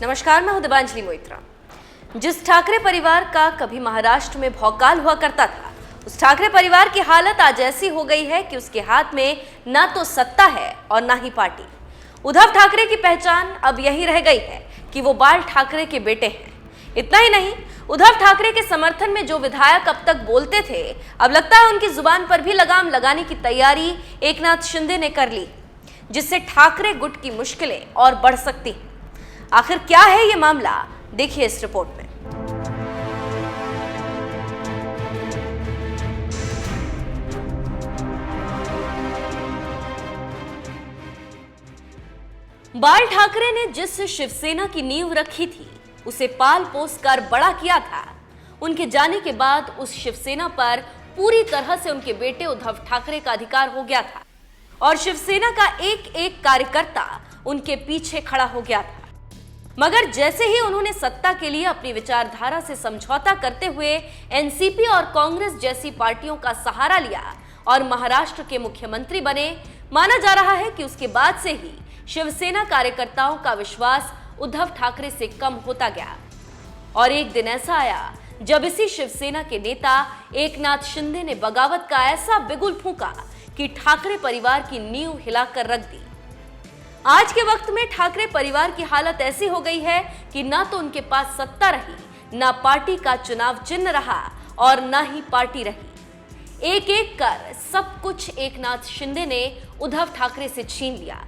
नमस्कार, मैं हूं दिबांजलि मोइत्रा। जिस ठाकरे परिवार का कभी महाराष्ट्र में भौकाल हुआ करता था, उस ठाकरे परिवार की हालत आज ऐसी हो गई है कि उसके हाथ में ना तो सत्ता है और ना ही पार्टी। उद्धव ठाकरे की पहचान अब यही रह गई है कि वो बाल ठाकरे के बेटे हैं। इतना ही नहीं, उद्धव ठाकरे के समर्थन में जो विधायक अब तक बोलते थे, अब लगता है उनकी जुबान पर भी लगाम लगाने की तैयारी एकनाथ शिंदे ने कर ली, जिससे ठाकरे गुट की मुश्किलें और बढ़ सकती हैं। आखिर क्या है ये मामला, देखिए इस रिपोर्ट में। बाल ठाकरे ने जिस शिवसेना की नींव रखी थी, उसे पाल पोस कर बड़ा किया था। उनके जाने के बाद उस शिवसेना पर पूरी तरह से उनके बेटे उद्धव ठाकरे का अधिकार हो गया था और शिवसेना का एक एक कार्यकर्ता उनके पीछे खड़ा हो गया था। मगर जैसे ही उन्होंने सत्ता के लिए अपनी विचारधारा से समझौता करते हुए एनसीपी और कांग्रेस जैसी पार्टियों का सहारा लिया और महाराष्ट्र के मुख्यमंत्री बने, माना जा रहा है कि उसके बाद से ही शिवसेना कार्यकर्ताओं का विश्वास उद्धव ठाकरे से कम होता गया। और एक दिन ऐसा आया जब इसी शिवसेना के नेता एकनाथ शिंदे ने बगावत का ऐसा बिगुल फूंका कि ठाकरे परिवार की नींव हिलाकर रख दी। आज के वक्त में ठाकरे परिवार की हालत ऐसी हो गई है कि ना तो उनके पास सत्ता रही, ना पार्टी का चुनाव चिन्ह रहा और ना ही पार्टी रही। एक एक कर सब कुछ एकनाथ शिंदे ने उद्धव ठाकरे से छीन लिया।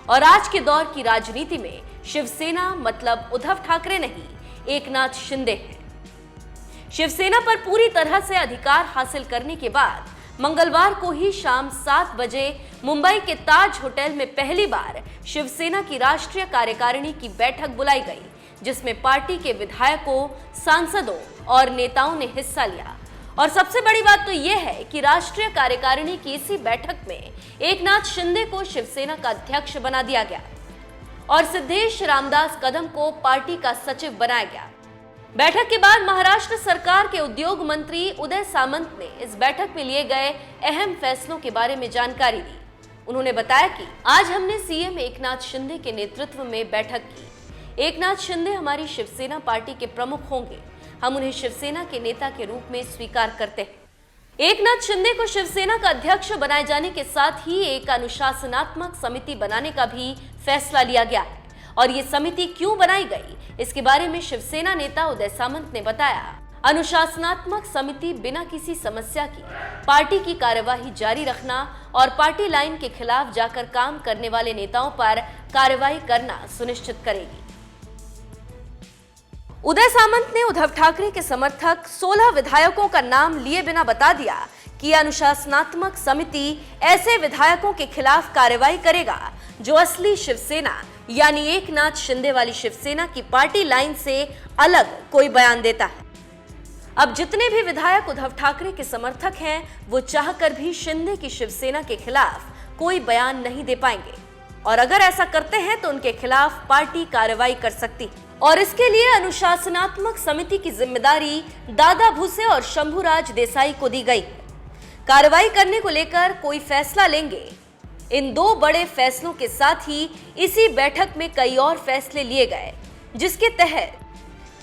और आज के दौर की राजनीति में शिवसेना मतलब उद्धव ठाकरे नहीं, एकनाथ शिंदे हैं। शिवसेना पर पूरी तरह से अधिकार हासिल करने के बाद मंगलवार को ही शाम 7 बजे मुंबई के ताज होटल में पहली बार शिवसेना की राष्ट्रीय कार्यकारिणी की बैठक बुलाई गई, जिसमें पार्टी के विधायकों, सांसदों और नेताओं ने हिस्सा लिया। और सबसे बड़ी बात तो यह है कि राष्ट्रीय कार्यकारिणी की इसी बैठक में एकनाथ शिंदे को शिवसेना का अध्यक्ष बना दिया गया और सिद्धेश रामदास कदम को पार्टी का सचिव बनाया गया। बैठक के बाद महाराष्ट्र सरकार के उद्योग मंत्री उदय सामंत ने इस बैठक में लिए गए अहम फैसलों के बारे में जानकारी दी। उन्होंने बताया कि आज हमने सीएम एकनाथ शिंदे के नेतृत्व में बैठक की। एकनाथ शिंदे हमारी शिवसेना पार्टी के प्रमुख होंगे। हम उन्हें शिवसेना के नेता के रूप में स्वीकार करते हैं। एकनाथ शिंदे को शिवसेना का अध्यक्ष बनाए जाने के साथ ही एक अनुशासनात्मक समिति बनाने का भी फैसला लिया गया है। और ये समिति क्यों बनाई गई, इसके बारे में शिवसेना नेता उदय सामंत ने बताया। अनुशासनात्मक समिति बिना किसी समस्या की पार्टी की कार्यवाही जारी रखना और पार्टी लाइन के खिलाफ जाकर काम करने वाले नेताओं पर कार्रवाई करना सुनिश्चित करेगी। उदय सामंत ने उद्धव ठाकरे के समर्थक 16 विधायकों का नाम लिए बिना बता दिया कि अनुशासनात्मक समिति ऐसे विधायकों के खिलाफ कार्रवाई करेगा जो असली शिवसेना यानी एकनाथ शिंदे वाली शिवसेना की पार्टी लाइन से अलग कोई बयान देता है। अब जितने भी विधायक उद्धव ठाकरे के समर्थक हैं, वो चाहकर भी शिंदे की शिवसेना के खिलाफ कोई बयान नहीं दे पाएंगे और अगर ऐसा करते हैं तो उनके खिलाफ पार्टी कार्रवाई कर सकती है। और इसके लिए अनुशासनात्मक समिति की जिम्मेदारी दादा भूसे और शंभुराज देसाई को दी गई है। कार्रवाई करने को लेकर कोई फैसला लेंगे। इन दो बड़े फैसलों के साथ ही इसी बैठक में कई और फैसले लिए गए, जिसके तहत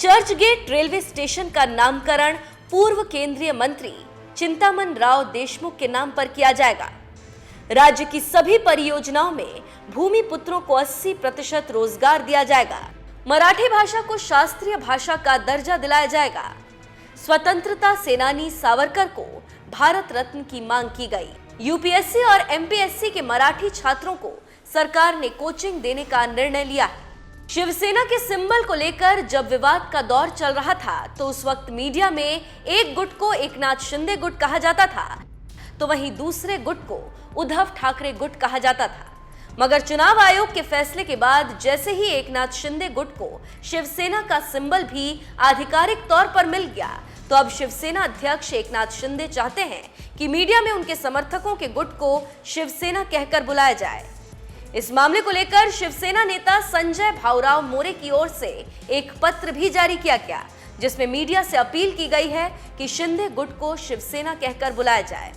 चर्च गेट रेलवे स्टेशन का नामकरण पूर्व केंद्रीय मंत्री चिंतामन राव देशमुख के नाम पर किया जाएगा। राज्य की सभी परियोजनाओं में भूमि पुत्रों को 80% रोजगार दिया जाएगा। मराठी भाषा को शास्त्रीय भाषा का दर्जा दिलाया जाएगा। स्वतंत्रता सेनानी सावरकर को भारत रत्न की मांग की गई। यूपीएससी और एमपीएससी के मराठी छात्रों को सरकार ने कोचिंग देने का निर्णय लिया है। शिवसेना के सिंबल को लेकर जब विवाद का दौर चल रहा था, तो उस वक्त मीडिया में एक गुट को एकनाथ शिंदे गुट कहा जाता था, तो वहीं दूसरे गुट को उद्धव ठाकरे गुट कहा जाता था। मगर चुनाव आयोग के फैसले के बाद जैसे ही एकनाथ शिंदे गुट को शिवसेना का सिंबल भी आधिकारिक तौर पर मिल गया, तो अब शिवसेना अध्यक्ष एकनाथ शिंदे चाहते हैं कि मीडिया में उनके समर्थकों के गुट को शिवसेना कहकर बुलाया जाए। इस मामले को लेकर शिवसेना नेता संजय भाऊराव मोरे की ओर से एक पत्र भी जारी किया गया, जिसमें मीडिया से अपील की गई है कि शिंदे गुट को शिवसेना कहकर बुलाया जाए।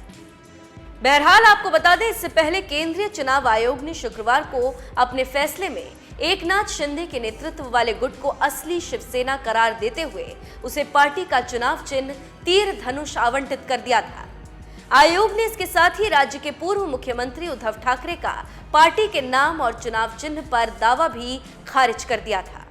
बहरहाल आपको बता दें, इससे पहले केंद्रीय चुनाव आयोग ने शुक्रवार को अपने फैसले में एकनाथ शिंदे के नेतृत्व वाले गुट को असली शिवसेना करार देते हुए उसे पार्टी का चुनाव चिन्ह तीर धनुष आवंटित कर दिया था। आयोग ने इसके साथ ही राज्य के पूर्व मुख्यमंत्री उद्धव ठाकरे का पार्टी के नाम और चुनाव चिन्ह पर दावा भी खारिज कर दिया था।